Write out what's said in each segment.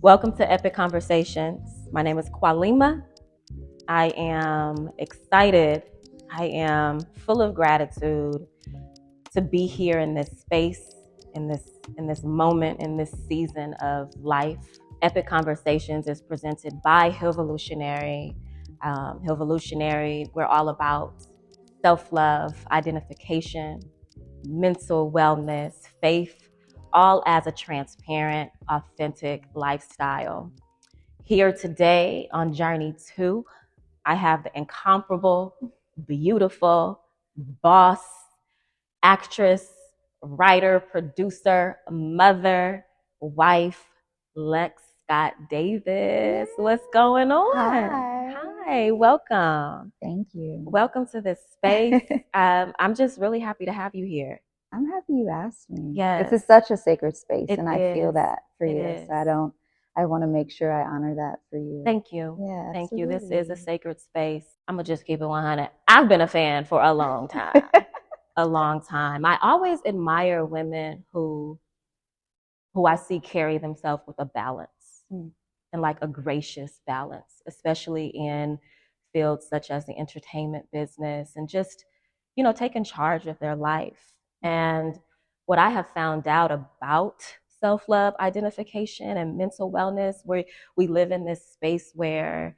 Welcome to Epic Conversations. My name is Kwalima. I am excited. I am full of gratitude to be here in this space, in this moment, in this season of life. Epic Conversations is presented by Hilvolutionary. Hilvolutionary, we're all about self-love, identification, mental wellness, faith, all as a transparent, authentic lifestyle. Here today on Journey 2, I have the incomparable, beautiful boss, actress, writer, producer, mother, wife, Lex Scott Davis. What's going on? Hi. Hi, welcome. Thank you. Welcome to this space. I'm just really happy to have you here. I'm happy you asked me. Yes. This is such a sacred space, It and I feel is. that for It you. is. So I want to make sure I honor that for you. Thank you. Yeah, Thank you. This is a absolutely. sacred space. I'm going to just keep it 100. I've been a fan for a long time. A long time. I always admire women who I see carry themselves with a balance and like a gracious balance, especially in fields such as the entertainment business and just, taking charge of their life. And what I have found out about self-love, identification, and mental wellness, where we live in this space where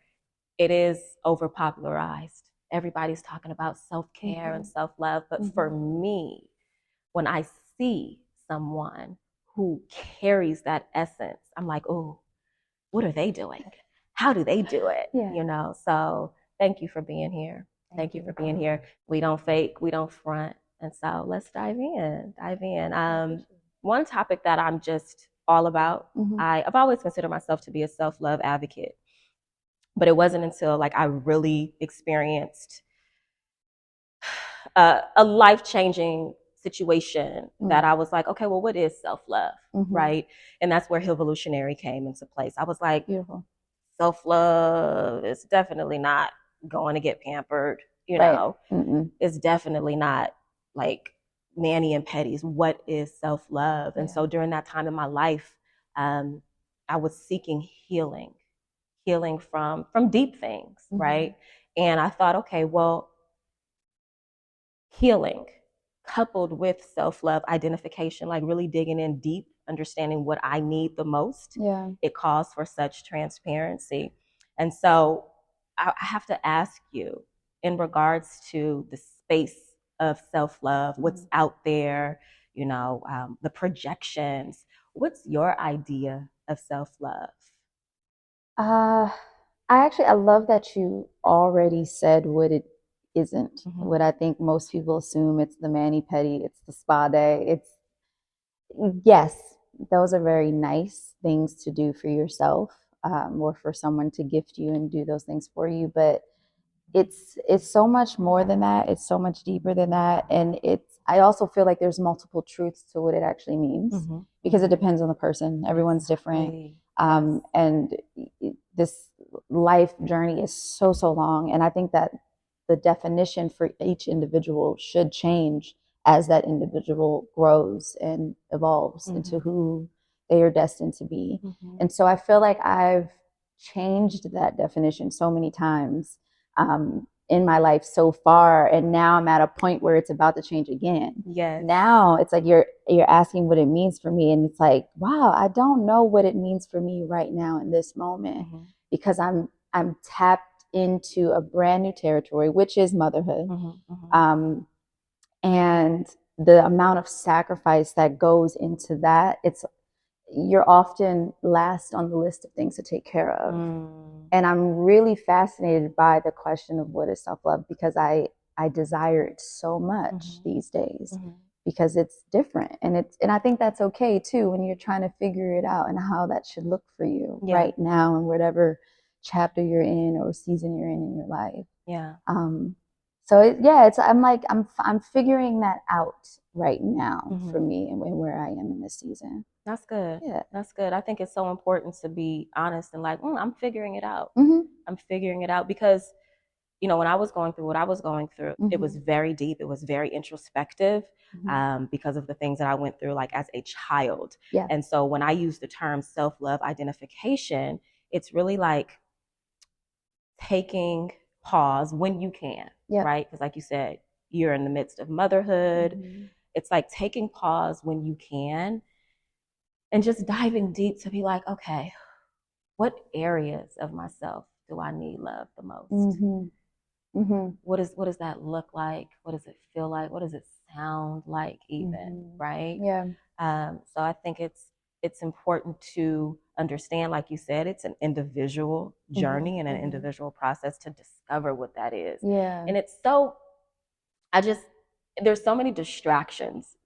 it is overpopularized. Everybody's talking about self-care and self-love. But for me, when I see someone who carries that essence, I'm like, oh, what are they doing? How do they do it? Yeah. So thank you for being here. Thank you for being here. We don't fake, we don't front. And so let's dive in. One topic that I'm just all about, I've always considered myself to be a self-love advocate. But it wasn't until like I really experienced a life-changing situation that I was like, okay, well, what is self-love, right? And that's where Hilvolutionary came into place. I was like, Beautiful. Self-love is definitely not going to get pampered, Right. It's definitely not like Manny and Petty's. What is self-love? And so during that time in my life, I was seeking healing from deep things, right? And I thought, okay, well, healing coupled with self-love identification, like really digging in deep, understanding what I need the most, it calls for such transparency. And so I have to ask you, in regards to the space of self-love, what's out there, the projections, what's your idea of self-love? I love that you already said what it isn't. What I think most people assume, it's the mani-pedi, it's the spa day. Yes, those are very nice things to do for yourself, or for someone to gift you and do those things for you. But it's so much more than that. It's so much deeper than that. And I also feel like there's multiple truths to what it actually means, because it depends on the person. Everyone's different. And this life journey is so long. And I think that the definition for each individual should change as that individual grows and evolves into who they are destined to be. And so I feel like I've changed that definition so many times in my life so far, and now I'm at a point where it's about to change again. Now it's like you're asking what it means for me, and it's like, wow, I don't know what it means for me right now in this moment, because I'm tapped into a brand new territory, which is motherhood. And the amount of sacrifice that goes into that, you're often last on the list of things to take care of. And I'm really fascinated by the question of what is self-love, because I desire it so much these days, because it's different. And I think that's okay too, when you're trying to figure it out and how that should look for you right now, and whatever chapter you're in or season you're in your life. I'm figuring that out right now for me, and where I am in this season. That's good. That's good. I think it's so important to be honest and like, I'm figuring it out. I'm figuring it out, because, when I was going through what I was going through, it was very deep. It was very introspective. because of the things that I went through, like as a child. Yeah. And so when I use the term self-love identification, it's really like taking pause when you can, right? Because like you said, you're in the midst of motherhood. It's like taking pause when you can and just diving deep to be like, okay, what areas of myself do I need love the most? What does that look like? What does it feel like? What does it sound like even, right? Yeah. So I think it's important to understand, like you said, it's an individual journey and an individual process to discover what that is. Yeah. And it's so, there's so many distractions.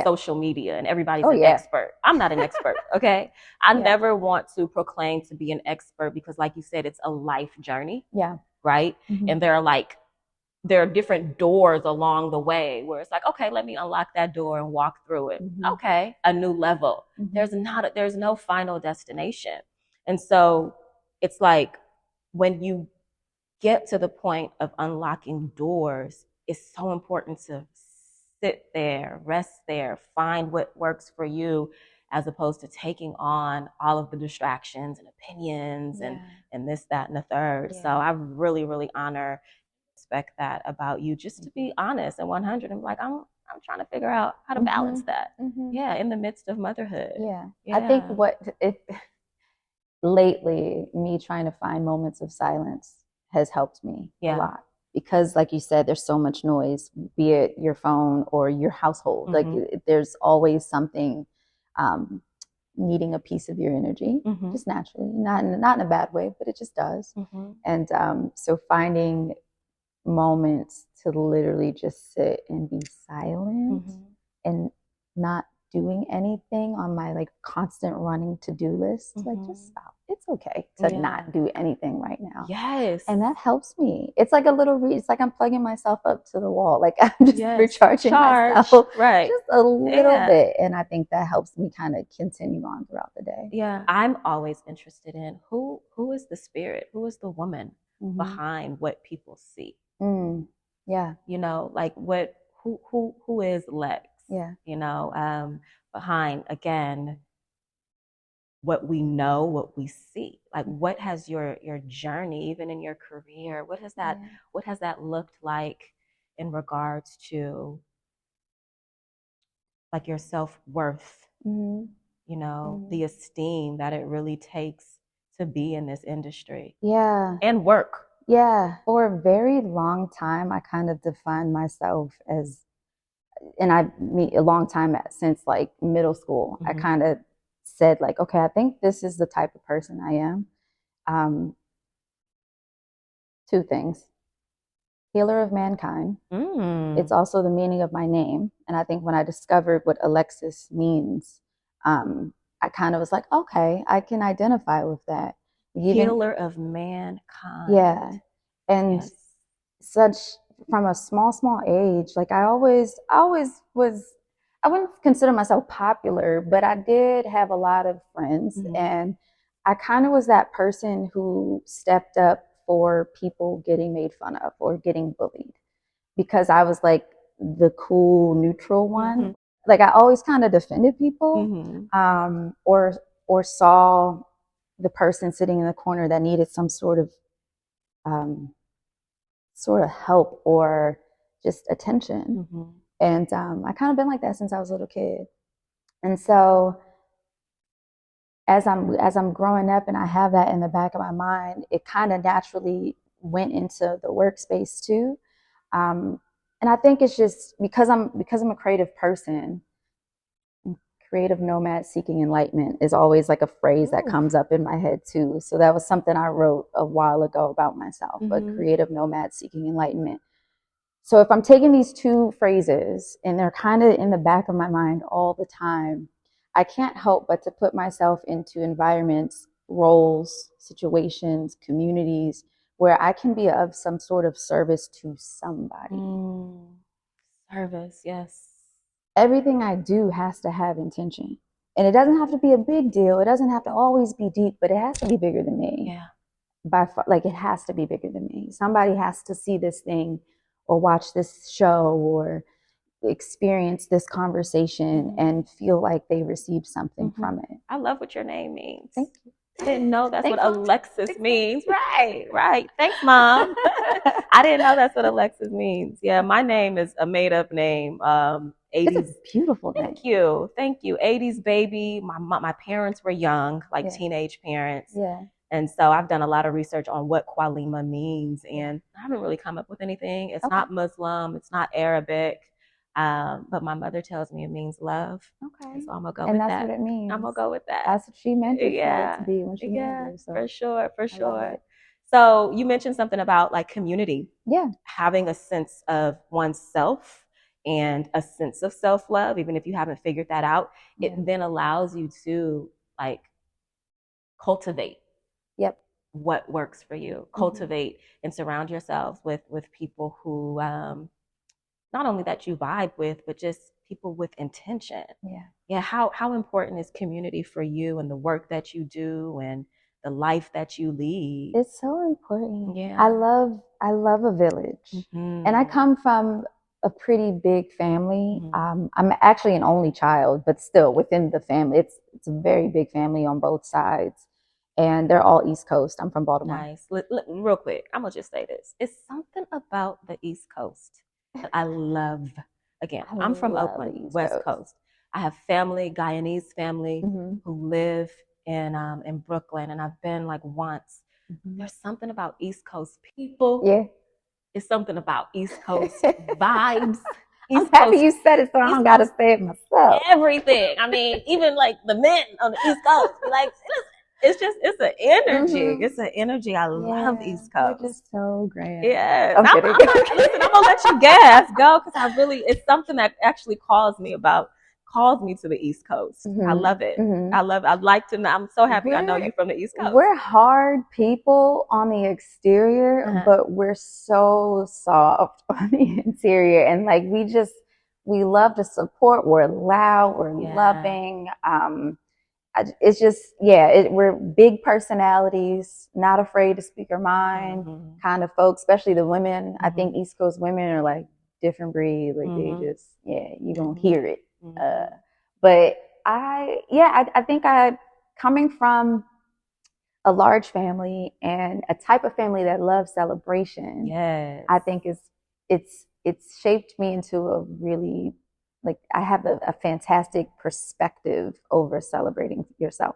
Social media and everybody's an expert. I'm not an expert, okay? I never want to proclaim to be an expert because, like you said, it's a life journey. Yeah. Right? And there are different doors along the way where it's like, okay, let me unlock that door and walk through it. Okay, a new level. There's no final destination. And so it's like when you get to the point of unlocking doors, it's so important to sit there, rest there, find what works for you, as opposed to taking on all of the distractions and opinions and this, that, and the third. So I really, really respect that about you, just to be honest and 100 and like, I'm trying to figure out how to balance that. In the midst of motherhood. I think lately, me trying to find moments of silence has helped me a lot. Because like you said, there's so much noise, be it your phone or your household. Like there's always something needing a piece of your energy, just naturally, not in a bad way, but it just does. And so finding moments to literally just sit and be silent and not doing anything on my like constant running to-do list, like just stop. It's okay to not do anything right now. And that helps me. It's like a little it's like I'm plugging myself up to the wall. Like I'm just recharging myself just a little bit. And I think that helps me kind of continue on throughout the day. I'm always interested in who is the spirit, who is the woman behind what people see. Like who is Lex? Behind, again, what we know, what we see. Like what has your journey, even in your career, what has that looked like in regards to like your self-worth, the esteem that it really takes to be in this industry and work. For a very long time, I kind of defined myself as, and a long time since like middle school, I kind of said like, okay, I think this is the type of person I am. Two things: healer of mankind. It's also the meaning of my name. And I think when I discovered what Alexis means, I kind of was like, okay, I can identify with that. Healer of mankind. And such, from a small age, like I always was, I wouldn't consider myself popular, but I did have a lot of friends. And I kind of was that person who stepped up for people getting made fun of or getting bullied, because I was like the cool, neutral one. Like I always kind of defended people, or saw the person sitting in the corner that needed some sort of help or just attention. And I kind of been like that since I was a little kid. And so as I'm growing up and I have that in the back of my mind, it kind of naturally went into the workspace too. And I think it's just because I'm a creative person. Creative nomad seeking enlightenment is always like a phrase that comes up in my head too. So that was something I wrote a while ago about myself, a creative nomad seeking enlightenment. So if I'm taking these two phrases and they're kind of in the back of my mind all the time, I can't help but to put myself into environments, roles, situations, communities where I can be of some sort of service to somebody. Service, yes. Everything I do has to have intention. And it doesn't have to be a big deal. It doesn't have to always be deep, but it has to be bigger than me. By far, like it has to be bigger than me. Somebody has to see this thing or watch this show or experience this conversation and feel like they received something from it. I love what your name means. Thank you. I didn't know that's Thanks, what Alexis means. Right. Thanks, Mom. I didn't know that's what Alexis means. Yeah, my name is a made-up name. 80s. It's a beautiful name. Thank you. 80s baby. My parents were young, like teenage parents. Yeah. And so I've done a lot of research on what Kwalima means, and I haven't really come up with anything. It's not Muslim. It's not Arabic. But my mother tells me it means love. Okay. So I'm going to go and with that. that's what it means. I'm going to go with that. That's what she meant it for it to be when she made it. So. For sure. So you mentioned something about like community. Yeah. Having a sense of oneself and a sense of self-love, even if you haven't figured that out, it then allows you to like cultivate what works for you. Cultivate and surround yourselves with people who not only that you vibe with, but just people with intention. Yeah. How important is community for you and the work that you do and the life that you lead? It's so important. Yeah. I love a village. And I come from a pretty big family. I'm actually an only child, but still within the family, it's a very big family on both sides. And they're all East Coast. I'm from Baltimore. Nice. Real quick, I'm going to just say this. It's something about the East Coast that I love. Again, I'm from Oakland, West Coast. I have family, Guyanese family, who live in Brooklyn, and I've been like once. There's something about East Coast people. Yeah. It's something about East Coast vibes. I'm happy you said it, so I don't got to say it myself. Everything. I mean, even like the men on the East Coast, like, it's an energy. It's an energy. I love East Coast. You're just so great. Yeah. Listen, I'm gonna let you gas go because it's something that actually calls me to the East Coast. I love it. I'd like to know. I'm so happy I know you from the East Coast. We're hard people on the exterior, but we're so soft on the interior. And like we love to support. We're loud, we're loving. It's just, we're big personalities, not afraid to speak our mind kind of folks, especially the women. I think East Coast women are like different breed. Like they just, you don't hear it. But I think coming from a large family and a type of family that loves celebration, I think it's shaped me into a really, like, I have a fantastic perspective over celebrating yourself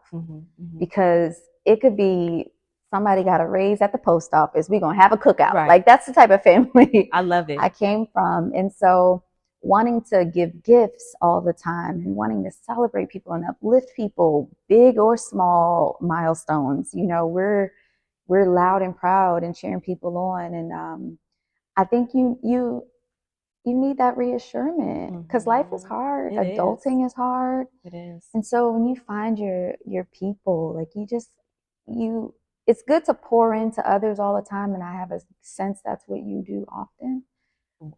because it could be somebody got a raise at the post office. We're going to have a cookout. Like that's the type of family I love it. I came from. And so wanting to give gifts all the time and wanting to celebrate people and uplift people, big or small milestones, we're loud and proud and cheering people on. And I think you need that reassurance because life is hard. Adulting is hard. It is. And so when you find your people, like it's good to pour into others all the time. And I have a sense that's what you do often.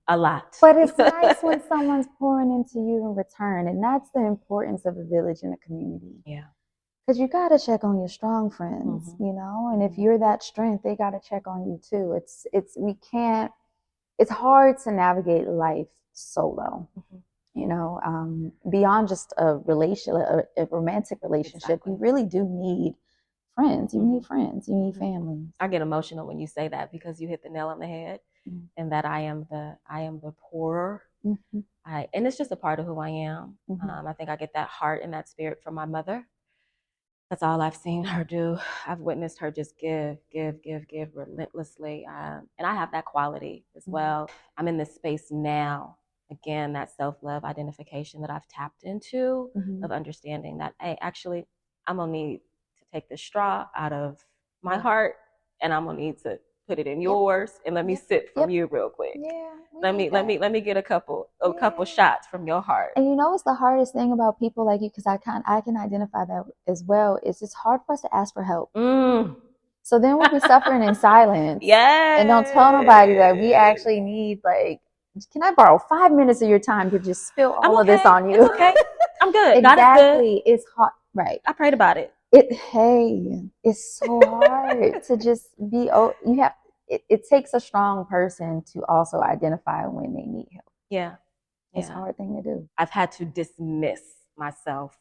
A lot. But it's nice when someone's pouring into you in return. And that's the importance of a village and a community. Yeah. Because you got to check on your strong friends, and if you're that strength, they got to check on you too. It's hard to navigate life solo, beyond just a romantic relationship. You really do need friends. You need friends. You need family. I get emotional when you say that because you hit the nail on the head, and that I am the poorer. And it's just a part of who I am. I think I get that heart and that spirit from my mother. That's all I've seen her do. I've witnessed her just give relentlessly. And I have that quality as well. I'm in this space now. Again, that self-love identification that I've tapped into of understanding that, hey, actually, I'm going to need to take the straw out of my heart and I'm going to need to put it in yours and let me sip from you real quick. Let me get a couple shots from your heart. And what's the hardest thing about people like you, because I can identify that as well, is it's hard for us to ask for help. So then we'll be suffering in silence. And don't tell nobody that we actually need, like, can I borrow 5 minutes of your time to just spill all of this on you? It's okay. I'm good. Exactly. It's hard. Right. I prayed about it. It's so hard to just be, it takes a strong person to also identify when they need help. Yeah. It's a hard thing to do. I've had to dismiss myself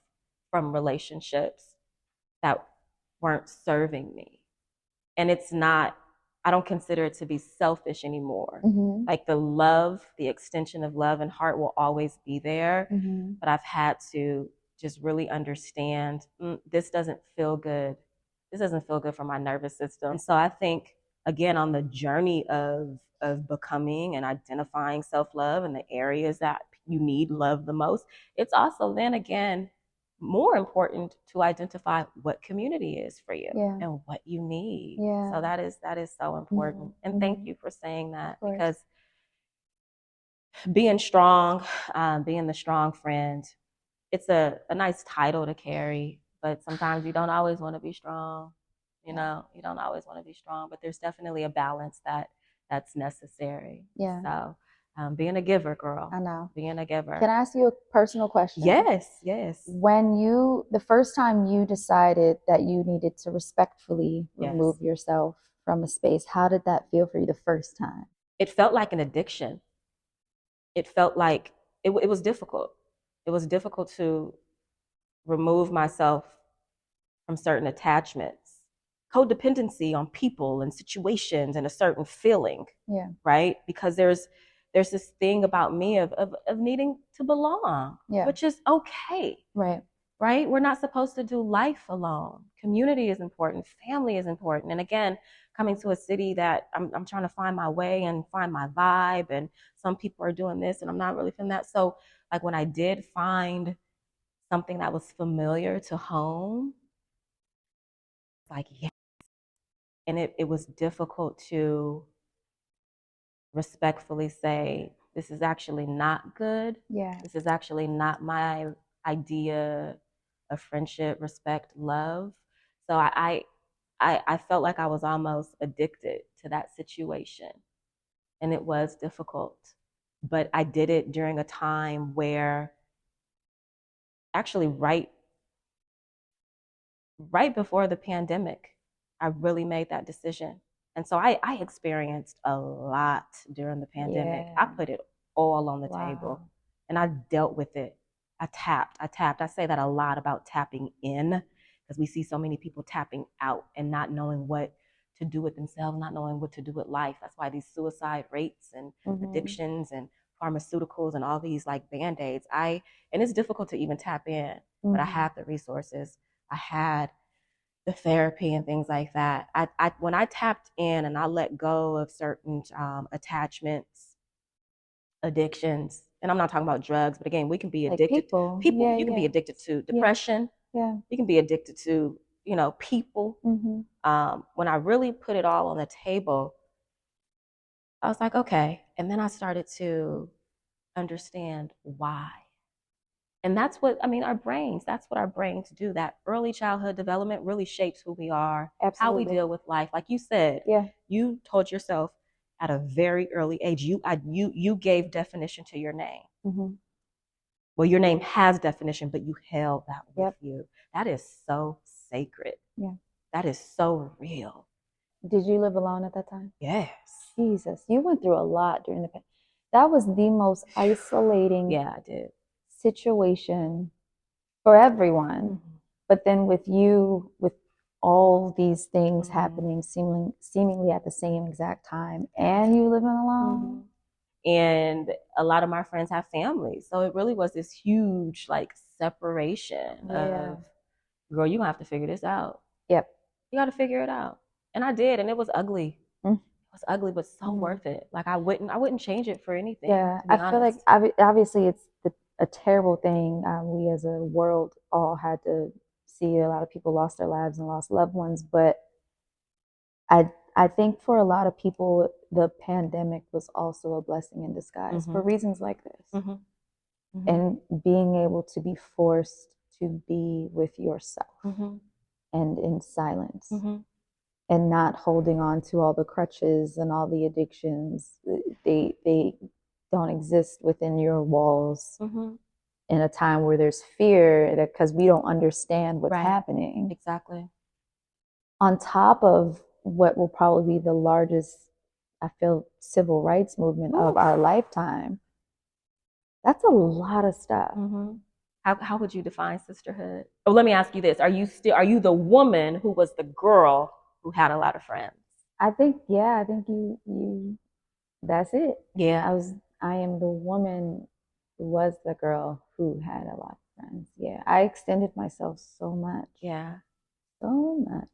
from relationships that weren't serving me. And it's not, I don't consider it to be selfish anymore. Mm-hmm. Like the love, the extension of love and heart will always be there. Mm-hmm. But I've had to just really understand this doesn't feel good. This doesn't feel good for my nervous system. So I think, again, on the journey of becoming and identifying self-love and the areas that you need love the most, it's also then again more important to identify what community is for you and what you need. So that is so important. Mm-hmm. And thank you for saying that, because being strong, being the strong friend, it's a nice title to carry, but sometimes you don't always want to be strong. You know, you don't always want to be strong, but there's definitely a balance that's necessary. Yeah. So being a giver, girl. I know. Being a giver. Can I ask you a personal question? Yes, yes. When the first time you decided that you needed to respectfully remove yourself from a space, how did that feel for you the first time? It felt like an addiction. It felt like it was difficult. It was difficult to remove myself from certain attachments, codependency on people and situations and a certain feeling. Yeah. Right? Because there's this thing about me of needing to belong, which is okay. Right. Right? We're not supposed to do life alone. Community is important. Family is important. And again, coming to a city that I'm trying to find my way and find my vibe, and some people are doing this and I'm not really feeling that. So like when I did find something that was familiar to home, like, yes. And it was difficult to respectfully say, this is actually not good. Yeah. This is actually not my idea of friendship, respect, love. So I felt like I was almost addicted to that situation. And it was difficult. But I did it during a time where actually right before the pandemic, I really made that decision. And so I experienced a lot during the pandemic. Yeah. I put it all on the table and I dealt with it. I tapped. I say that a lot about tapping in, because we see so many people tapping out and not knowing what to do with themselves, not knowing what to do with life. That's why these suicide rates and addictions and pharmaceuticals and all these like band-aids. And it's difficult to even tap in, but I have the resources. I had the therapy and things like that. When I tapped in and I let go of certain attachments, addictions, and I'm not talking about drugs, but again, we can be addicted. Like people, yeah, you can be addicted to depression. Yeah. You can be addicted to, people. Mm-hmm. When I really put it all on the table, I was like, okay. And then I started to understand why. And that's what, that's what our brains do. That early childhood development really shapes who we are, absolutely, how we deal with life. Like you said, you told yourself at a very early age, you gave definition to your name. Mm-hmm. Well, your name has definition, but you held that with you. That is so sacred. Yeah. That is so real. Did you live alone at that time? Yes. Jesus, you went through a lot during the pandemic. That was the most isolating. Yeah, I did. Situation for everyone. Mm-hmm. But then with you, with all these things happening seemingly at the same exact time, and you living alone. And a lot of my friends have families. So it really was this huge like separation of, girl, you're gonna have to figure this out. Yep. You gotta figure it out. And I did, and it was ugly. It was ugly, but so worth it. Like I wouldn't change it for anything. Yeah, I feel like obviously it's a terrible thing. We as a world all had to see a lot of people lost their lives and lost loved ones, but I think for a lot of people the pandemic was also a blessing in disguise for reasons like this. And being able to be forced to be with yourself and in silence. And not holding on to all the crutches and all the addictions. They don't exist within your walls in a time where there's fear, because we don't understand what's happening. Exactly. On top of what will probably be the largest, I feel, civil rights movement of our lifetime, That's a lot of stuff. Mm-hmm. How would you define sisterhood? Oh, let me ask you this: Are you the woman who was the girl who had a lot of friends? I think, yeah, I think that's it. Yeah. I am the woman who was the girl who had a lot of friends. Yeah, I extended myself so much. Yeah. So much.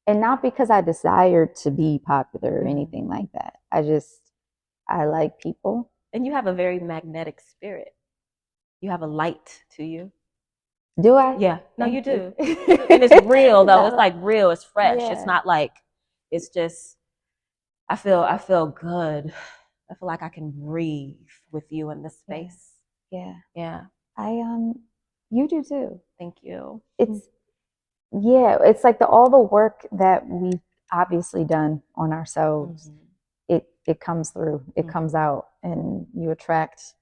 And not because I desired to be popular or anything like that. I like people. And you have a very magnetic spirit. You have a light to you. Do I? Yeah. No, you Thank you. do. And it's real though. It's like real. It's fresh. It's Yeah. not like it's just I feel good. I feel like I can breathe with you in this space. Yeah. Yeah. You do too. Thank you. It's like all the work that we've obviously done on ourselves. It comes through. It comes out, and you attract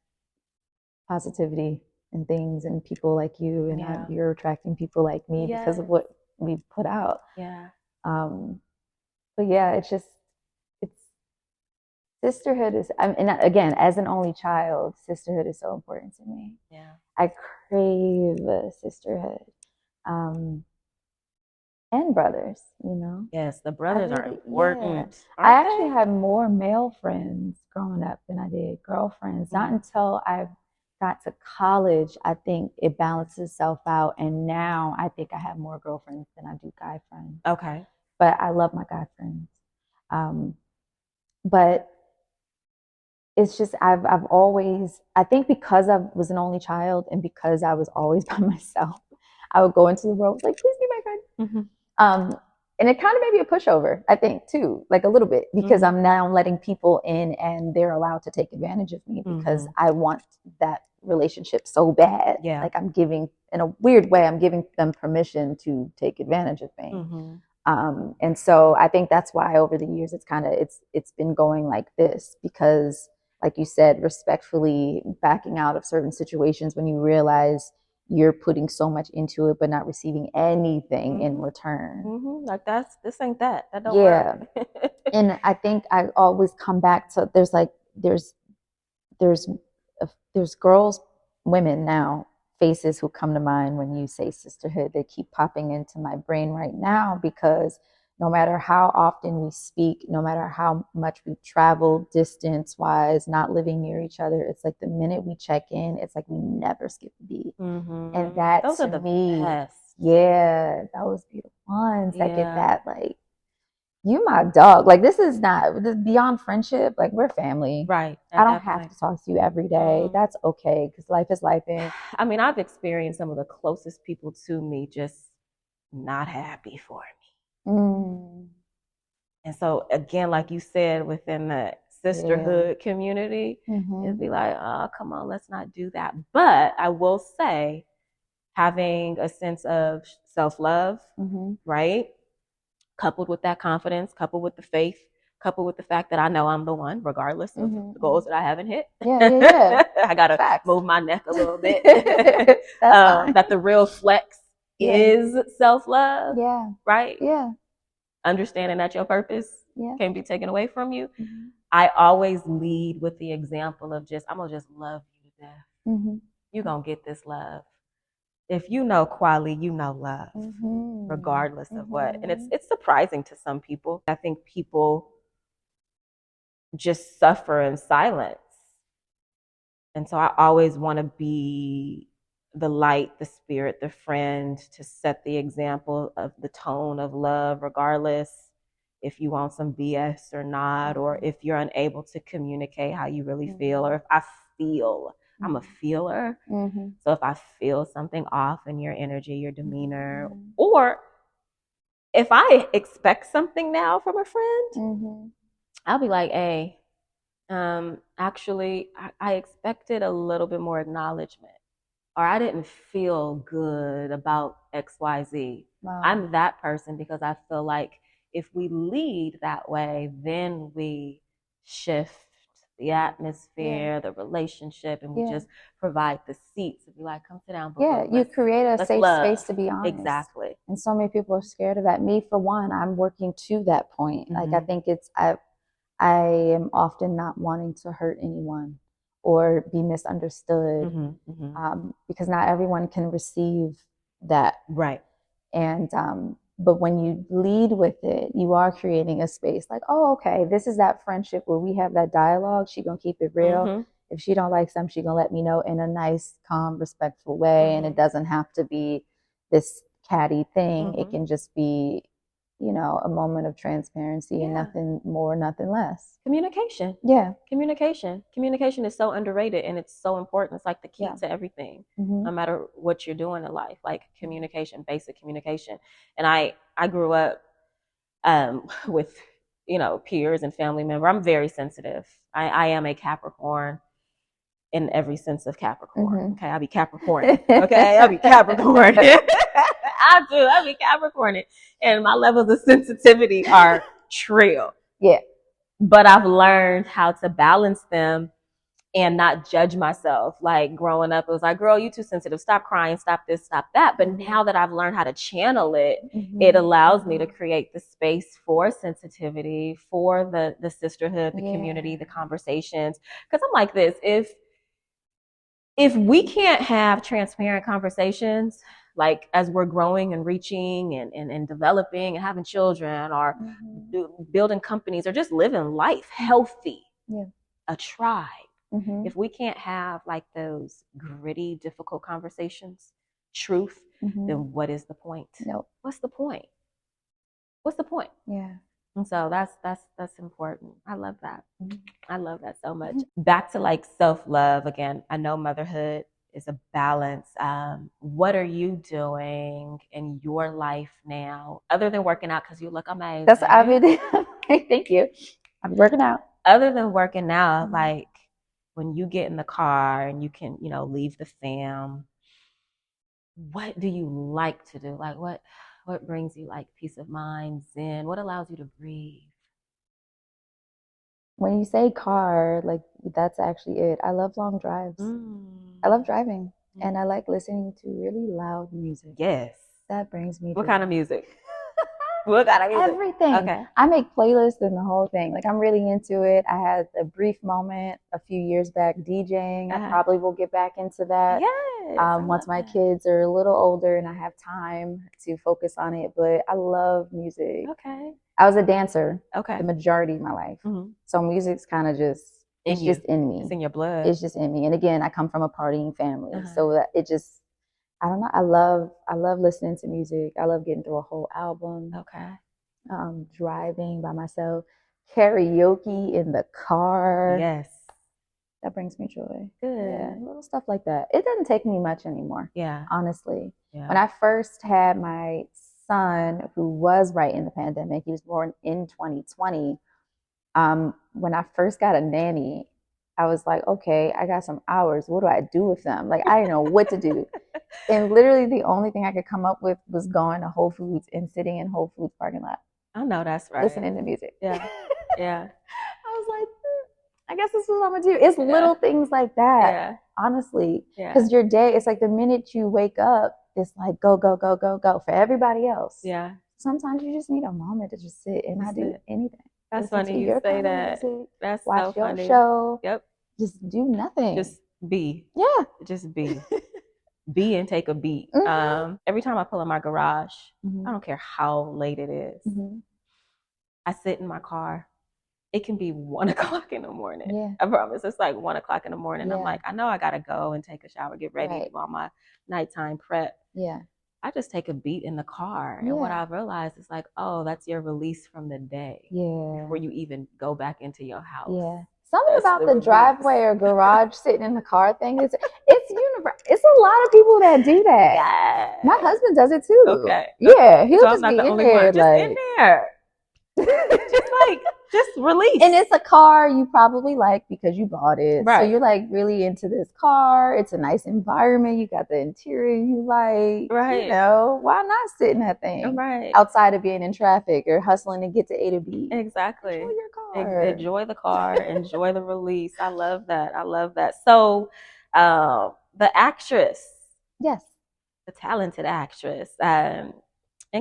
positivity and things and people like you, and you're attracting people like me because of what we put out. Yeah. But yeah, it's sisterhood is, and again, as an only child, sisterhood is so important to me. Yeah. I crave sisterhood. And brothers, you know. Yes, the brothers are important. I actually had more male friends growing up than I did girlfriends. Not until I got to college, I think it balanced itself out. And now I think I have more girlfriends than I do guy friends. Okay. But I love my guy friends. But it's just I've always, I think because I was an only child and because I was always by myself, I would go into the world like, please be my friend. And it kind of made me a pushover, I think, too, like a little bit, because I'm now letting people in and they're allowed to take advantage of me because I want that relationship so bad. Yeah. Like I'm giving, in a weird way, I'm giving them permission to take advantage of me. And so I think that's why over the years it's been going like this, because like you said, respectfully backing out of certain situations when you realize you're putting so much into it but not receiving anything in return. Like this ain't that don't work. And I think I always come back to there's girls, women now, faces who come to mind when you say sisterhood. They keep popping into my brain right now because no matter how often we speak, no matter how much we travel distance wise, not living near each other, it's like the minute we check in, it's like we never skip a beat. And that, those to are the me, best. Yeah, those be the ones that get that, like, you my dog. Like, this is beyond friendship. Like, we're family. Right. I don't have to talk to you every day. That's okay, because life is life. I mean, I've experienced some of the closest people to me just not happy for me. And so again, like you said, within the sisterhood community, it'd be like, oh, come on, let's not do that. But I will say, having a sense of self-love, right? Coupled with that confidence, coupled with the faith, coupled with the fact that I know I'm the one, regardless of the goals that I haven't hit. I gotta move my neck a little bit. That the real flex is self-love. Right? Understanding that your purpose can't be taken away from you. I always lead with the example of I'm gonna just love you to death. You're gonna get this love. If you know Kwali, you know love, regardless of what. And it's surprising to some people. I think people just suffer in silence. And so I always want to be the light, the spirit, the friend, to set the example of the tone of love, regardless if you want some BS or not, or if you're unable to communicate how you really feel, or if I feel, I'm a feeler. So if I feel something off in your energy, your demeanor, or if I expect something now from a friend, I'll be like, hey, actually, I expected a little bit more acknowledgement, or I didn't feel good about XYZ. Wow. I'm that person because I feel like if we lead that way, then we shift the atmosphere, the relationship, and we just provide the seats to be like, come sit down. You create a safe space to be honest. Exactly. And so many people are scared of that. Me, for one, I'm working to that point. Like, I think I am often not wanting to hurt anyone or be misunderstood, because not everyone can receive that. Right. And but when you lead with it, you are creating a space like, oh, okay, this is that friendship where we have that dialogue. She gonna keep it real. If she don't like something, she gonna let me know in a nice, calm, respectful way. And it doesn't have to be this catty thing. It can just be, you know, a moment of transparency and nothing more, nothing less. Communication. Yeah. Communication is so underrated, and it's so important. It's like the key to everything, no matter what you're doing in life, like communication, basic communication. And I grew up with, you know, peers and family members. I'm very sensitive. I am a Capricorn in every sense of Capricorn. Okay, I'll be Capricorn. Okay, I'll be Capricorn. I'll be Capricorn. And my levels of sensitivity are trill. Yeah. But I've learned how to balance them and not judge myself. Like growing up, it was like, girl, you too sensitive. Stop crying, stop this, stop that. But now that I've learned how to channel it, it allows me to create the space for sensitivity, for the sisterhood, the community, the conversations. Because I'm like this, if we can't have transparent conversations, like as we're growing and reaching and developing and having children or building companies or just living life healthy, a tribe, if we can't have like those gritty, difficult conversations, truth, then what is the point? Nope. What's the point? What's the point? Yeah. And so that's important. I love that. I love that so much. Back to like self-love again. I know motherhood is a balance. What are you doing in your life now, other than working out? Because you look amazing. That's I mean, thank you. I'm working out. Other than working out, like when you get in the car and you can, you know, leave the fam, what do you like to do? Like what brings you like peace of mind, zen? What allows you to breathe? When you say car, like that's actually it. I love long drives. I love driving, and I like listening to really loud music. Yes. That brings me What joy. kind of music? What kind of music? Everything. Okay. I make playlists and the whole thing. Like I'm really into it. I had a brief moment a few years back DJing. I probably will get back into that. Yes. Once my kids are a little older and I have time to focus on it. But I love music. Okay. I was a dancer. Okay. The majority of my life. So music's kind of just just in me. It's in your blood. It's just in me. And again, I come from a partying family, so that it just. I don't know. I love listening to music. I love getting through a whole album. Okay. Driving by myself, karaoke in the car. Yes. That brings me joy. Good. Yeah, little stuff like that. It doesn't take me much anymore. Yeah. Honestly. Yeah. When I first had my son, who was right in the pandemic, he was born in 2020. When I first got a nanny, I was like, okay, I got some hours. What do I do with them? Like, I didn't know what to do. And literally the only thing I could come up with was going to Whole Foods and sitting in Whole Foods parking lot. I know that's right. Listening to music. Yeah. Yeah. I was like, I guess this is what I'm going to do. It's little things like that. Yeah. Honestly. Because your day, it's like the minute you wake up, it's like go, go, go, go, go for everybody else. Yeah. Sometimes you just need a moment to just sit and not do anything. That's funny you say that. That's watch so funny. Your show. Yep. Just do nothing. Just be. Yeah. Just be. Be and take a beat. Every time I pull in my garage, I don't care how late it is. I sit in my car. It can be 1 o'clock in the morning. Yeah. I promise. It's like 1 o'clock in the morning. Yeah. I'm like, I know I gotta go and take a shower, get ready, do all my nighttime prep. Yeah. I just take a beat in the car. And what I've realized is like, oh, that's your release from the day. Yeah. Before you even go back into your house. Yeah. Something about the driveway or garage sitting in the car thing. It's universal. It's a lot of people that do that. Yeah. My husband does it too. Okay. Yeah. He'll so just I'm not be the in only there. One. Just in there. just release. And it's a car you probably like because you bought it. Right. So you're like really into this car. It's a nice environment. You got the interior you like. Right. You know, why not sit in that thing? Right. Outside of being in traffic or hustling to get to A to B. Exactly. Enjoy your car. Enjoy the car. Enjoy the release. I love that. I love that. So the actress. Yes. The talented actress. And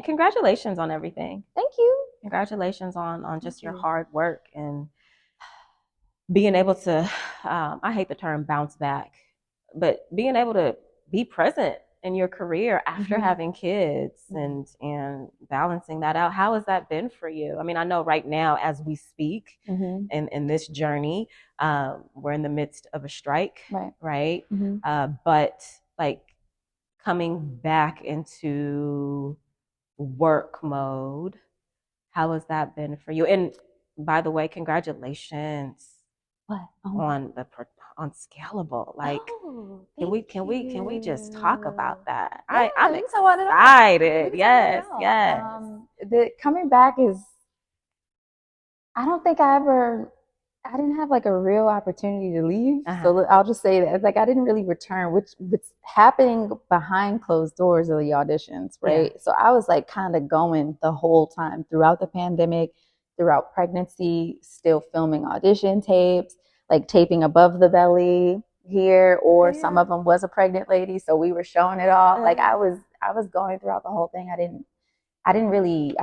congratulations on everything. Thank you. Congratulations on just your hard work and being able to, I hate the term bounce back, but being able to be present in your career after having kids and balancing that out. How has that been for you? I mean, I know right now as we speak in this journey, we're in the midst of a strike, right? But like coming back into work mode, how has that been for you? And by the way, congratulations on Scalable. Like, can we just talk about that? Yeah, I'm excited. Yes. The coming back is, I don't think I didn't have like a real opportunity to leave. So I'll just say that, like, I didn't really return, what's happening behind closed doors are the auditions, right? Yeah. So I was like kind of going the whole time throughout the pandemic, throughout pregnancy, still filming audition tapes, like taping above the belly here, or some of them was a pregnant lady, so we were showing it all. Like I was going throughout the whole thing. I didn't really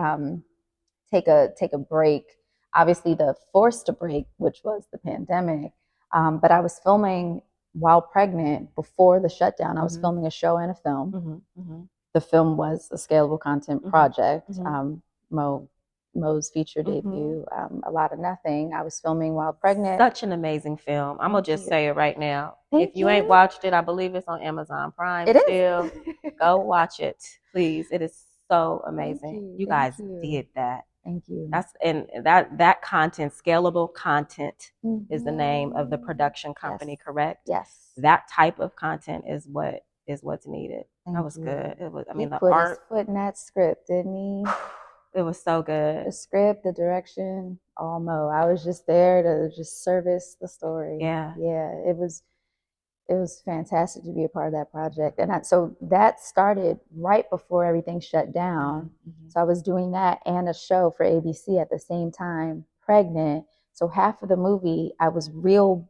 take a break. Obviously, the forced break, which was the pandemic, but I was filming while pregnant before the shutdown. I was filming a show and a film. The film was a scalable content project. Mo's feature debut, A Lot of Nothing. I was filming while pregnant. Such an amazing film. I'm going to just say it right now. If you ain't watched it, I believe it's on Amazon Prime still. Go watch it, please. It is so amazing. You guys did that. Thank you. That content, scalable content, is the name of the production company, correct? Yes. That type of content is what's needed. That was good. It was. I mean, the put art. His foot in that script, didn't he? It was so good. The script, the direction, all Mo. I was just there to just service the story. Yeah. It was fantastic to be a part of that project. And so that started right before everything shut down. So I was doing that and a show for ABC at the same time, pregnant. So half of the movie, I was real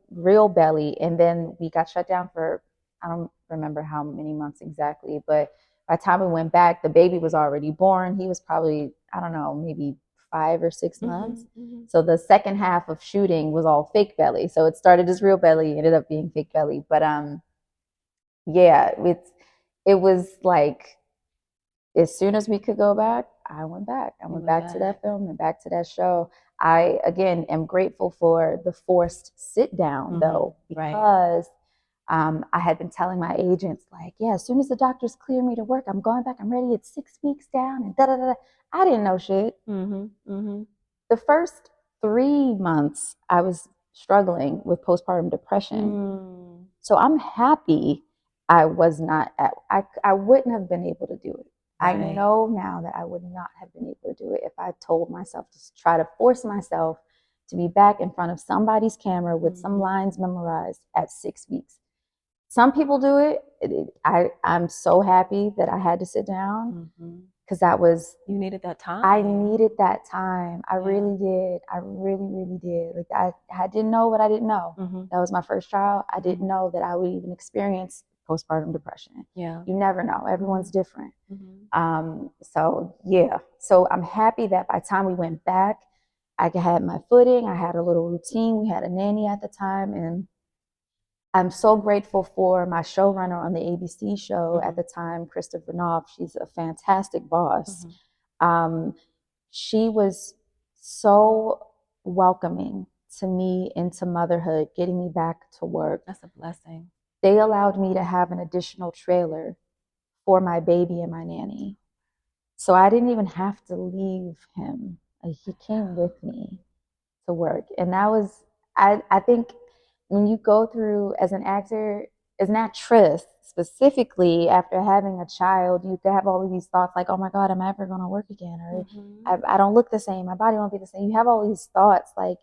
belly. And then we got shut down for, I don't remember how many months exactly, but by the time we went back, the baby was already born. He was probably, I don't know, maybe 5 or 6 months. So the second half of shooting was all fake belly. So it started as real belly, ended up being fake belly. But it was like, as soon as we could go back, I went back. I went back to that film and back to that show. I, again, am grateful for the forced sit down, though, because I had been telling my agents, like, as soon as the doctors clear me to work, I'm going back. I'm ready. It's 6 weeks down and da-da-da. I didn't know shit. The first 3 months, I was struggling with postpartum depression. So I'm happy I was not I wouldn't have been able to do it. I know now that I would not have been able to do it if I told myself to try to force myself to be back in front of somebody's camera with some lines memorized at 6 weeks. Some people do it. I'm so happy that I had to sit down, because that was... You needed that time. I needed that time. I really did. I really, really did. Like I didn't know what I didn't know. That was my first child. I didn't know that I would even experience postpartum depression. Yeah. You never know. Everyone's different. So I'm happy that by the time we went back, I had my footing. I had a little routine. We had a nanny at the time, and I'm so grateful for my showrunner on the ABC show at the time, Christopher Knopf. She's a fantastic boss. She was so welcoming to me into motherhood, getting me back to work. That's a blessing. They allowed me to have an additional trailer for my baby and my nanny. So I didn't even have to leave him. He came with me to work. And that was, I think, when you go through as an actor, as an actress, specifically after having a child, you have all of these thoughts like, oh my God, am I ever going to work again? Or I don't look the same. My body won't be the same. You have all these thoughts like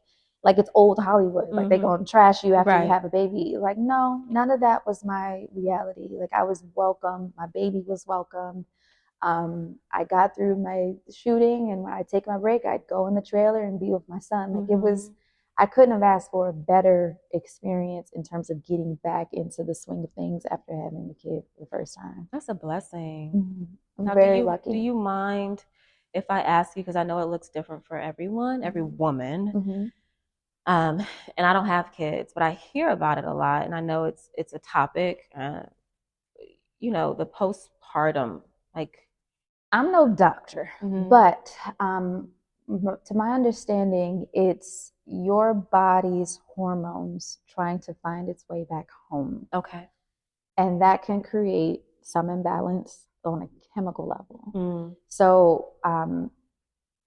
it's old Hollywood. Like they're going to trash you after you have a baby. Like, no, none of that was my reality. Like, I was welcome. My baby was welcome. I got through my shooting, and when I take my break, I'd go in the trailer and be with my son. Like, it was... I couldn't have asked for a better experience in terms of getting back into the swing of things after having a kid for the first time. That's a blessing. I'm very lucky. Do you mind if I ask you, because I know it looks different for everyone, every woman, Um, and I don't have kids, but I hear about it a lot, and I know it's a topic. The postpartum, like. I'm no doctor, but to my understanding, it's your body's hormones trying to find its way back home. Okay. And that can create some imbalance on a chemical level. So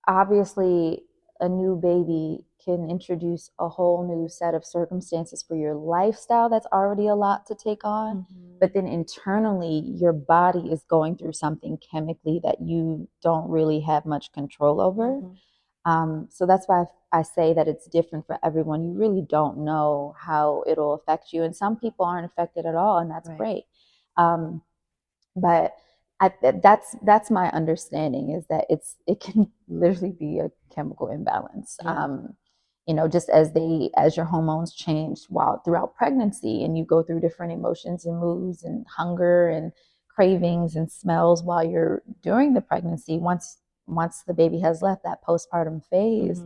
obviously, a new baby can introduce a whole new set of circumstances for your lifestyle that's already a lot to take on. But then internally, your body is going through something chemically that you don't really have much control over. So that's why I say that it's different for everyone. You really don't know how it'll affect you. And some people aren't affected at all, and that's great. But that's my understanding, is that it can literally be a chemical imbalance. Just as your hormones change throughout pregnancy, and you go through different emotions and moods and hunger and cravings and smells while you're during the pregnancy. Once the baby has left that postpartum phase,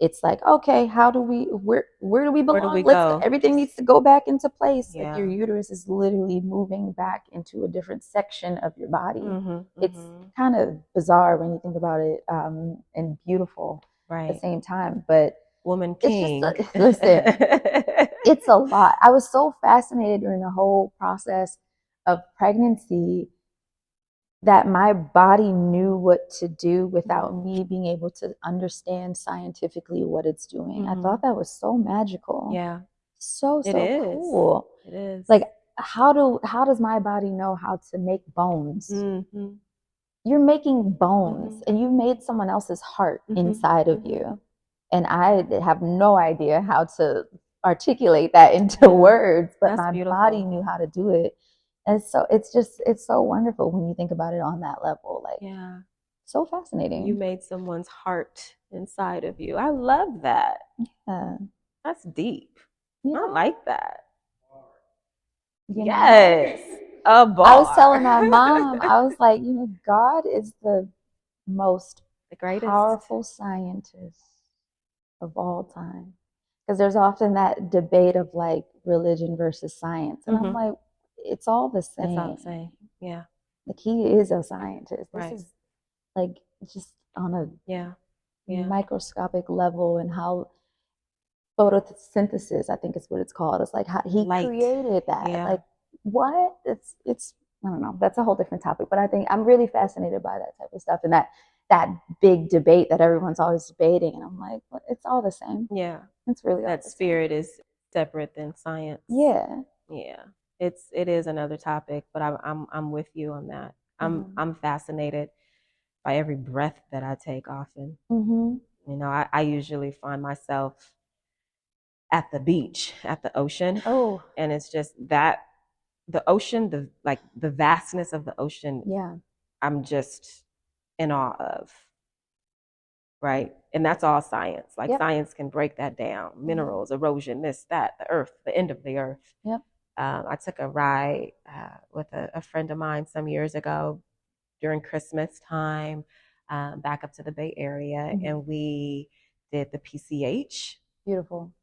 it's like, okay, where do we belong? Where do we go? Everything needs to go back into place. Yeah. Like your uterus is literally moving back into a different section of your body. It's kind of bizarre when you think about it, and beautiful at the same time. But woman king, listen, it's a lot. I was so fascinated during the whole process of pregnancy that my body knew what to do without me being able to understand scientifically what it's doing. I thought that was so magical. Yeah. So cool. It is. Like, how does my body know how to make bones? You're making bones, and you made someone else's heart inside of you. And I have no idea how to articulate that into words, but my body knew how to do it. And so it's so wonderful when you think about it on that level. Like, so fascinating. You made someone's heart inside of you. I love that. Yeah. That's deep. I like that. Yes. A bar. I was telling my mom, I was like, God is the greatest powerful scientist of all time. Because there's often that debate of like religion versus science. And I'm like, it's all the same. It's all the same. Yeah. Like, he is a scientist. This Right. is like just on a yeah. microscopic level, and how photosynthesis, I think is what it's called. It's like how he created that. Yeah. Like, what? It's I don't know. That's a whole different topic. But I think I'm really fascinated by that type of stuff, and that big debate that everyone's always debating. And I'm like, well, it's all the same. Yeah. It's really that spirit is separate than science. Yeah. Yeah. It is another topic, but I'm with you on that. I'm fascinated by every breath that I take often. I usually find myself at the beach, at the ocean. Oh. And it's just that the ocean, the vastness of the ocean. Yeah. I'm just in awe of. Right. And that's all science. Like, science can break that down. Minerals, erosion, this, that, the earth, the end of the earth. Yep. I took a ride with a friend of mine some years ago during Christmas time, back up to the Bay Area, and we did the PCH. Beautiful.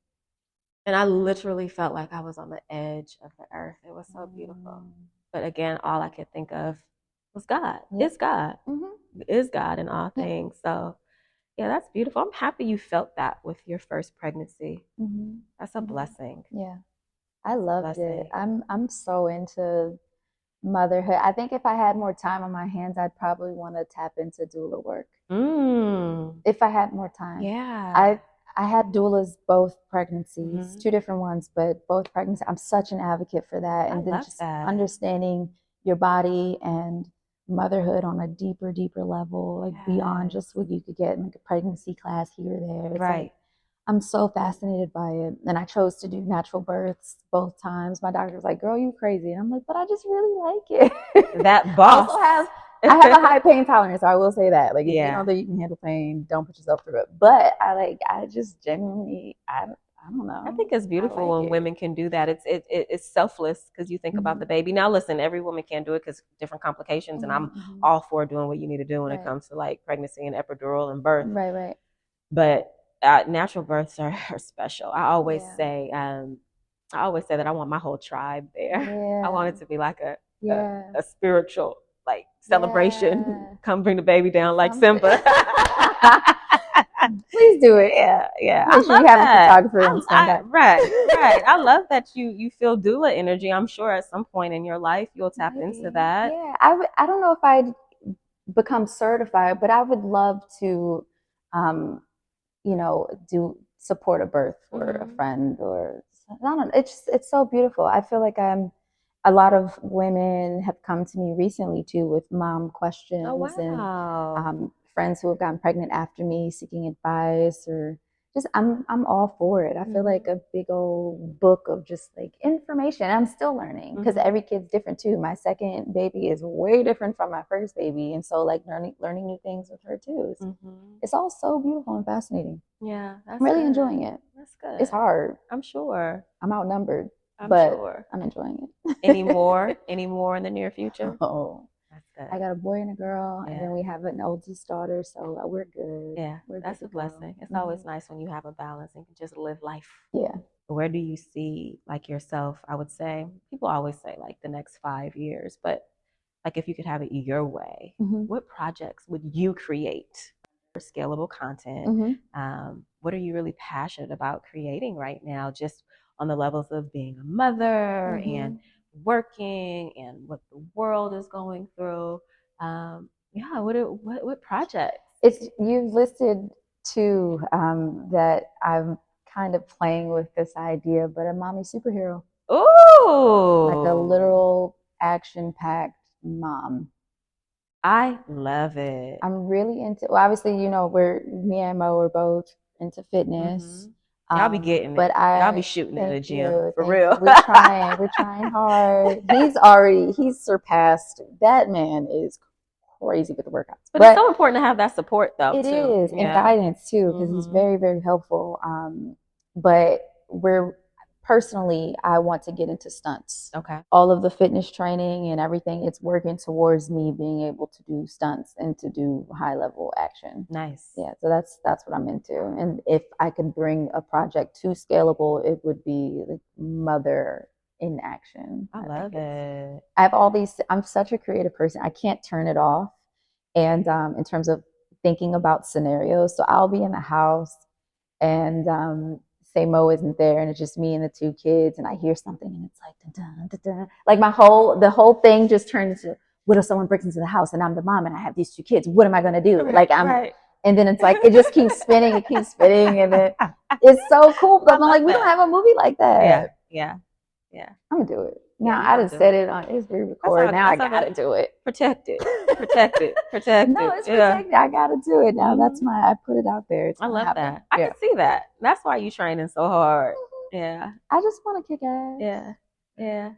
And I literally felt like I was on the edge of the earth. It was so beautiful. But again, all I could think of was God. It's God. Is God in all things. So yeah, that's beautiful. I'm happy you felt that with your first pregnancy. That's a blessing. Yeah. I loved it. I'm so into motherhood. I think if I had more time on my hands, I'd probably want to tap into doula work. If I had more time. Yeah. I had doulas both pregnancies, 2 different ones, but both pregnancies. I'm such an advocate for that. And then just understanding your body and motherhood on a deeper level, like beyond just what you could get in like a pregnancy class here or there. It's like, I'm so fascinated by it. And I chose to do natural births both times. My doctor was like, girl, you crazy. And I'm like, but I just really like it. That boss. I have a high pain tolerance, so I will say that. Like, if you know that you can handle pain, don't put yourself through it. But I just genuinely, I don't know. I think it's beautiful when women can do that. It's selfless, because you think about the baby. Now, listen, every woman can't do it because different complications, and I'm all for doing what you need to do when it comes to like pregnancy and epidural and birth. Right. But natural births are special. I always say that I want my whole tribe there. I want it to be like a spiritual like celebration. Come bring the baby down like Simba. Please do it. Yeah. Make sure you have a photographer and stand by. Right. I love that you feel doula energy. I'm sure at some point in your life you'll tap into that. Yeah, I don't know if I'd become certified, but I would love to, do support a birth for a friend, or I don't know. It's so beautiful. I feel like a lot of women have come to me recently too with mom questions. Oh, wow. And friends who have gotten pregnant after me seeking advice, or just I'm all for it. I feel like a big old book of just like information. I'm still learning because every kid's different too. My second baby is way different from my first baby, and so like learning new things with her too. It's all so beautiful and fascinating. Yeah, I'm really enjoying it. That's good. It's hard. I'm sure. I'm outnumbered, I'm but sure. I'm enjoying it. Any more in the near future? Oh, that's good. I got a boy and a girl, and then we have an oldest daughter, so we're good. Yeah, that's a blessing. It's always nice when you have a balance and can just live life. Yeah. Where do you see like yourself? I would say people always say like the next 5 years, but like if you could have it your way, what projects would you create for scalable content? What are you really passionate about creating right now, just on the levels of being a mother and working and what the world is going through? What projects? You've listed two that I'm kind of playing with this idea, but a mommy superhero. Ooh, like a literal action-packed mom. I love it. I'm really into. Well, obviously, me and Mo are both into fitness. Y'all be getting but it. Y'all be shooting at the gym for real. We're trying hard. He's surpassed. That man is crazy with the workouts. But it's so important to have that support, though. It is, and guidance too, because he's very, very helpful. But personally, I want to get into stunts. Okay. All of the fitness training and everything, it's working towards me being able to do stunts and to do high level action. Nice. Yeah, so that's what I'm into. And if I could bring a project to scalable, it would be like mother in action. I love it. I have I'm such a creative person. I can't turn it off. And in terms of thinking about scenarios, so I'll be in the house and say Mo isn't there, and it's just me and the two kids, and I hear something, and it's like dun, dun, dun, dun. Like the whole thing just turns into, what if someone breaks into the house and I'm the mom and I have these two kids? What am I gonna do? And then it's like it just keeps spinning, and it's so cool because I'm like, we don't have a movie like that. Yeah. I'm gonna do it. Now I just said it on it's re-recorded. Now I gotta do it. Protect it. No, it's protected. I gotta do it now. That's I put it out there. I love that. I can see that. That's why you training so hard. Yeah. I just want to kick ass. Yeah.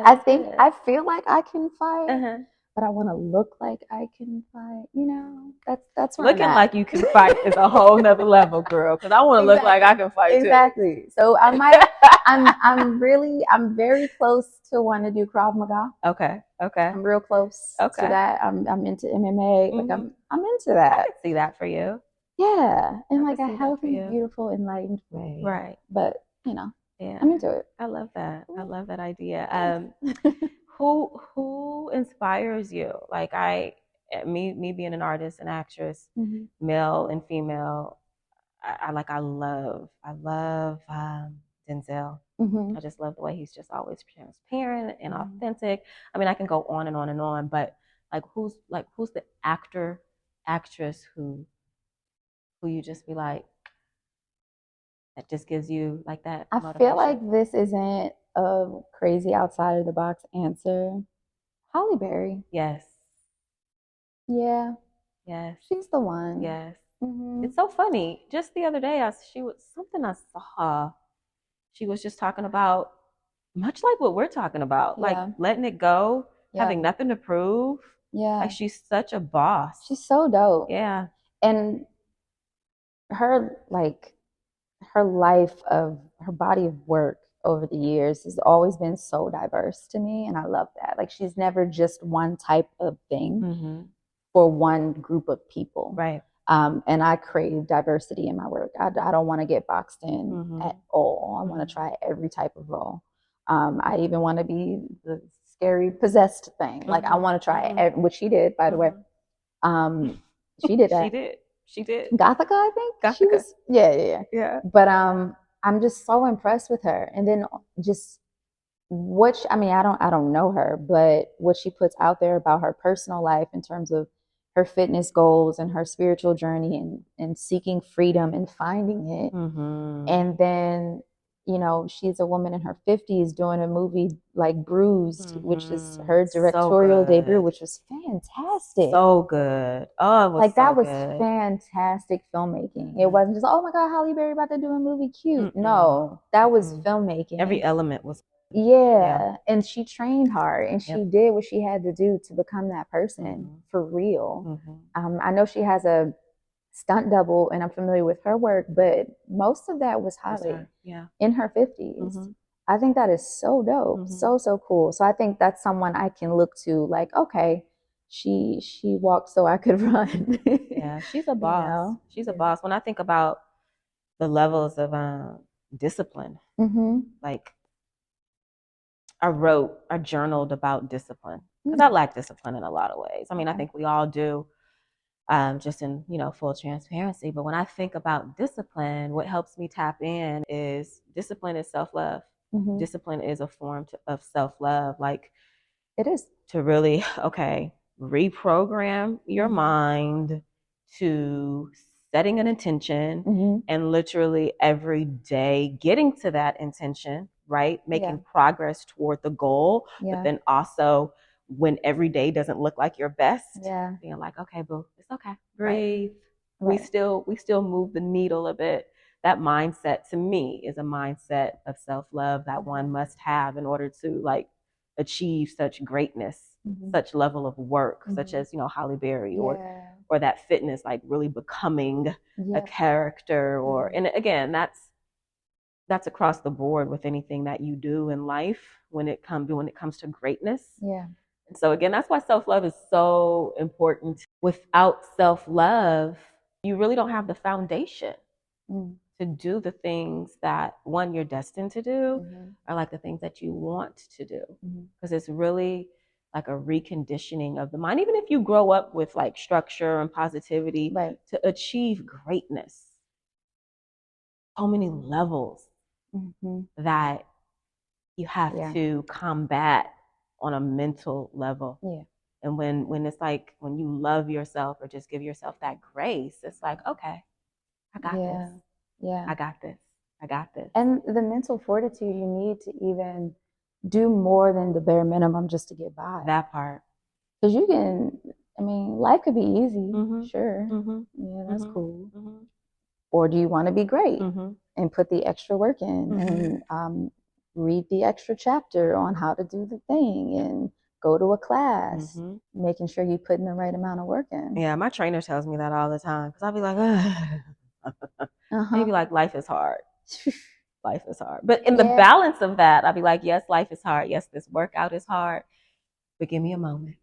I feel like I can fight, but I want to look like I can fight. That's where looking like you can fight is a whole nother level, girl. Because I want to look like I can fight too. Exactly. So I might. I'm very close to wanting to do Krav Maga. Okay. I'm real close to that. I'm into MMA. Like I'm into that. I can see that for you. Yeah, in like a healthy, beautiful, enlightened way. Right. But I'm into it. I love that. I love that idea. Who inspires you? Like me being an artist, an actress, male and female. I love Denzel. I just love the way he's just always transparent and authentic. I mean, I can go on and on and on, but who's the actress who you just be like, that just gives you like that motivation? I feel like this isn't a crazy outside of the box answer. Halle Berry. Yes. Yeah. Yes. She's the one. Yes. It's so funny. Just the other day, I saw. She was just talking about, much like what we're talking about, like letting it go, having nothing to prove. Yeah. Like she's such a boss. She's so dope. Yeah. And her life of her body of work over the years has always been so diverse to me, and I love that. Like she's never just one type of thing for one group of people. Right. And I crave diversity in my work. I don't want to get boxed in at all. I want to try every type of role. I even want to be the scary possessed thing. Like I want to try, which she did, by the way. She did that. She did. Gothica, I think. Gothica. She was, yeah. But I'm just so impressed with her. And then just I mean, I don't know her, but what she puts out there about her personal life in terms of her fitness goals and her spiritual journey and seeking freedom and finding it. And then, you know, she's a woman in her 50s doing a movie like Bruised, which is her directorial debut, which was fantastic. So good. Oh, it was like that so was good. Fantastic filmmaking. It wasn't just, oh my God, Halle Berry about to do a movie, cute. No, that was filmmaking. Every element was. Yeah. And she trained hard and she did what she had to do to become that person for real. I know she has a stunt double and I'm familiar with her work, but most of that was Halle in her 50s. I think that is so dope. So cool. So I think that's someone I can look to, like, okay, she walked so I could run. Yeah, she's a boss. You know? She's a boss. When I think about the levels of discipline, like I journaled about discipline because I lack discipline in a lot of ways. I mean, I think we all do, just in, you know, full transparency. But when I think about discipline, what helps me tap in is discipline is self-love. Discipline is a form of self-love. Like it is to really, reprogram your mind to setting an intention and literally every day getting to that intention, right? Making progress toward the goal, but then also when every day doesn't look like your best, being like, okay, boo, it's okay, breathe. Right. We still move the needle a bit. That mindset to me is a mindset of self-love that one must have in order to like achieve such greatness, such level of work, such as, you know, Halle Berry or that fitness, like really becoming a character or, and again, that's across the board with anything that you do in life when it comes to greatness. And so again, that's why self-love is so important. Without self-love, you really don't have the foundation to do the things that one you're destined to do or like the things that you want to do, because it's really like a reconditioning of the mind, even if you grow up with like structure and positivity to achieve greatness. So many levels that you have to combat on a mental level. And when it's like when you love yourself or just give yourself that grace, it's like, okay, I got this. I got this. I got this. And the mental fortitude you need to even do more than the bare minimum just to get by. That part. Because you can, I mean, life could be easy, sure. Yeah, that's cool. Or do you want to be great and put the extra work in and read the extra chapter on how to do the thing and go to a class, making sure you put in the right amount of work in. Yeah, my trainer tells me that all the time because I'll be like, maybe like life is hard. Life is hard. But in the balance of that, I'll be like, yes, life is hard. Yes, this workout is hard. But give me a moment.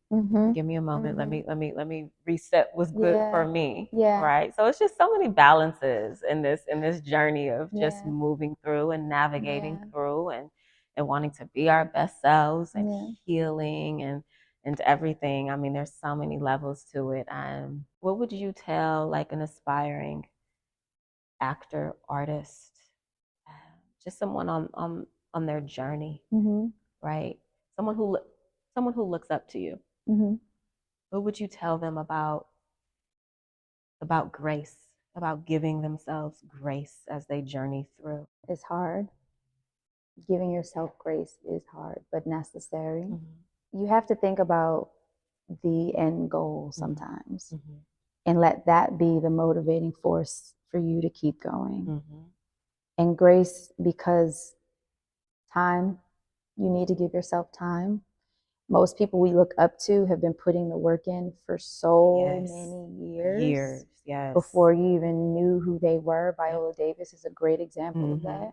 Give me a moment. Let me reset what's good for me. Right. So it's just so many balances in this journey of just moving through and navigating through and wanting to be our best selves and healing and everything. I mean, there's so many levels to it. What would you tell like an aspiring actor, artist, just someone on their journey, right? Someone who looks up to you. What would you tell them about grace, about giving themselves grace as they journey through? It's hard. Giving yourself grace is hard, but necessary. You have to think about the end goal sometimes and let that be the motivating force for you to keep going. And grace, because time, you need to give yourself time. Most people we look up to have been putting the work in for so many years. Before you even knew who they were. Viola Davis is a great example of that.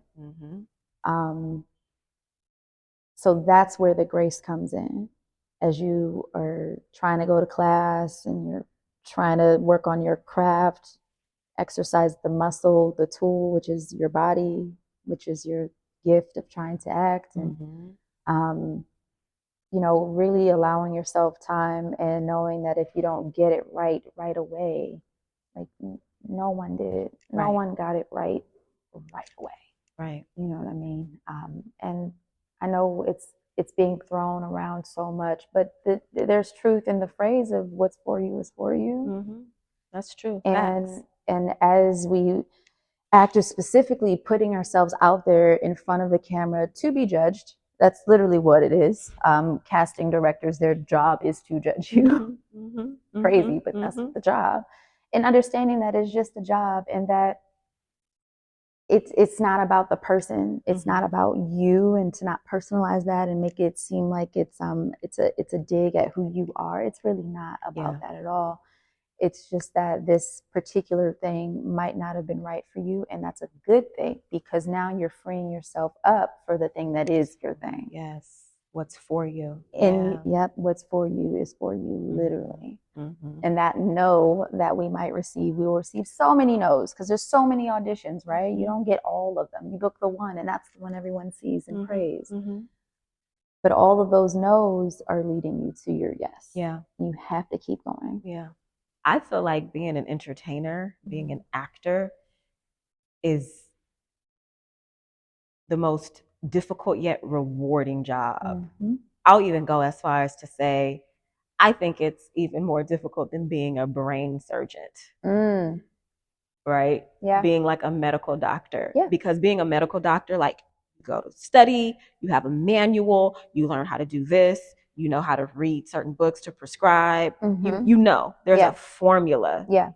So that's where the grace comes in. As you are trying to go to class and you're trying to work on your craft, exercise the muscle, the tool, which is your body, which is your gift of trying to act, and you know, really allowing yourself time and knowing that if you don't get it right away, like no one did, no one got it right away. Right. You know what I mean? And I know it's being thrown around so much, but there's truth in the phrase of what's for you is for you. That's true. And as we actors specifically putting ourselves out there in front of the camera to be judged, that's literally what it is. Casting directors, their job is to judge you. Crazy, but that's the job. And understanding that it's just a job, and that it's not about the person, it's not about you, and to not personalize that and make it seem like it's a dig at who you are. It's really not about that at all. It's just that this particular thing might not have been right for you, and that's a good thing, because now you're freeing yourself up for the thing that is your thing. Yes. What's for you. And yep, what's for you is for you, literally. And that no that we might receive, we will receive so many no's, because there's so many auditions, right? You don't get all of them. You book the one, and that's the one everyone sees and prays. But all of those no's are leading you to your yes. Yeah. You have to keep going. Yeah. I feel like being an entertainer, being an actor, is the most difficult yet rewarding job. I'll even go as far as to say, I think it's even more difficult than being a brain surgeon. Right? Yeah. Being like a medical doctor. Yeah. Because being a medical doctor, like, you go to study, you have a manual, you learn how to do this, you know how to read certain books to prescribe. You know, there's a formula. Yeah.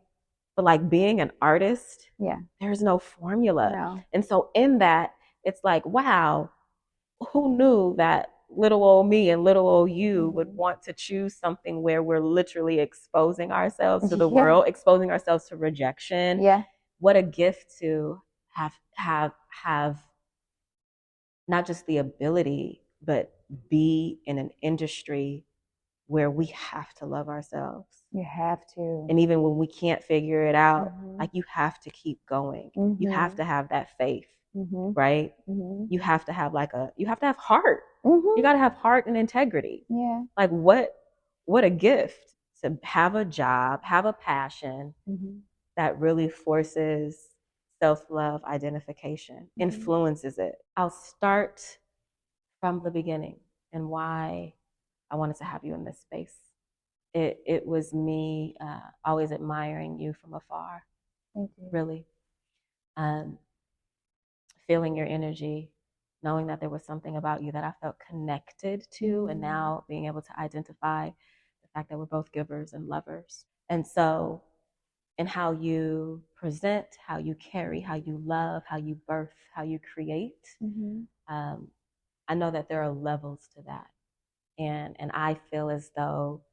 But like being an artist, there's no formula. No. And so in that, it's like, wow, who knew that little old me and little old you would want to choose something where we're literally exposing ourselves to the world, exposing ourselves to rejection. Yeah. What a gift to have not just the ability, but be in an industry where we have to love ourselves. You have to. And even when we can't figure it out, like, you have to keep going. You have to have that faith, right? You have to have you have to have heart. You got to have heart and integrity. Yeah. Like, what a gift to have a job, have a passion that really forces self-love, identification, influences it. I'll start from the beginning and why I wanted to have you in this space. It was me always admiring you from afar. Thank you. Really. Feeling your energy, knowing that there was something about you that I felt connected to, and now being able to identify the fact that we're both givers and lovers. And so, in how you present, how you carry, how you love, how you birth, how you create, I know that there are levels to that. And I feel as though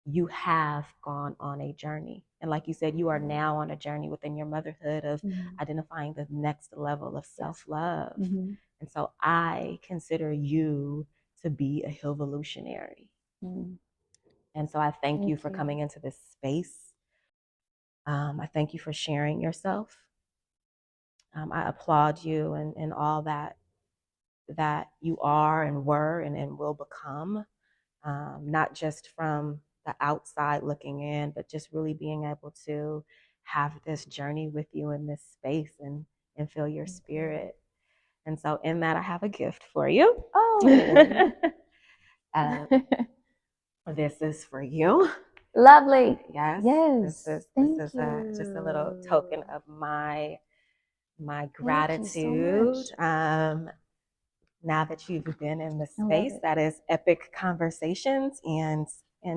you have gone on a journey. And like you said, you are now on a journey within your motherhood of identifying the next level of self-love. And so I consider you to be a Hillvolutionary. And so I thank you for coming into this space. I thank you for sharing yourself. I applaud you and all that you are and were and will become, not just from the outside looking in, but just really being able to have this journey with you in this space and feel your spirit. And so in that, I have a gift for you. Oh. This is for you. Lovely. Yes. Yes. This Thank is you. just a little token of my gratitude. Thank you so much. Now that you've been in the space that is Epic Conversations, and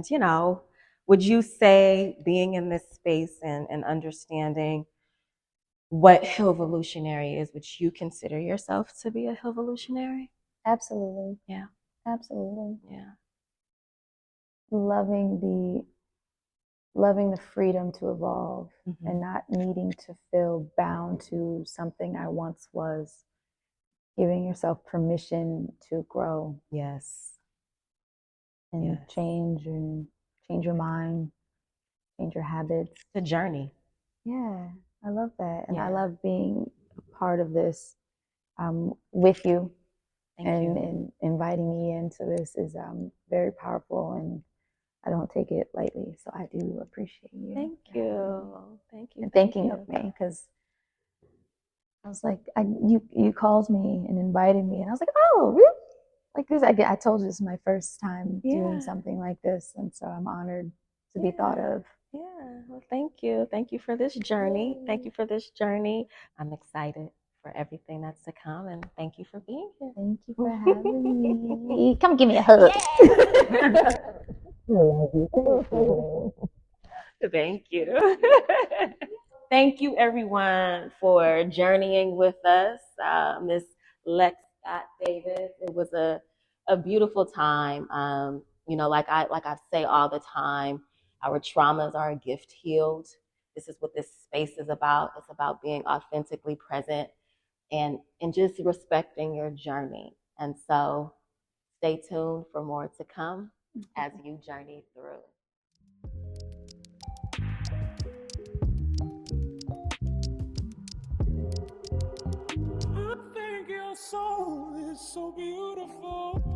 you know, would you say being in this space and understanding what Hillvolutionary is, would you consider yourself to be a Hillvolutionary? Absolutely. Yeah. Absolutely. Yeah. Loving the freedom to evolve and not needing to feel bound to something I once was. Giving yourself permission to grow. Yes. And change your mind. change your habits. It's a journey. Yeah, I love that. And I Yeah. love being a part of this with you. Thank and, you. and inviting me into this is very powerful, and I don't take it lightly. So I do appreciate you. Thank you. Thank you. And Thank thinking you. of me, because I was like, you called me and invited me, and I was like, oh, really? Like this, I told you this is my first time doing something like this, and so I'm honored to be thought of. Yeah. Well, thank you. Thank you for this journey. Thank you for this journey. I'm excited for everything that's to come, and thank you for being here. Thank you for having me. Come give me a hug. Thank you. Thank you, everyone, for journeying with us. Miss Lex Scott Davis. It was a beautiful time. Like I say all the time, our traumas are a gift healed. This is what this space is about. It's about being authentically present and just respecting your journey. And so stay tuned for more to come as you journey through. I think your soul is so beautiful.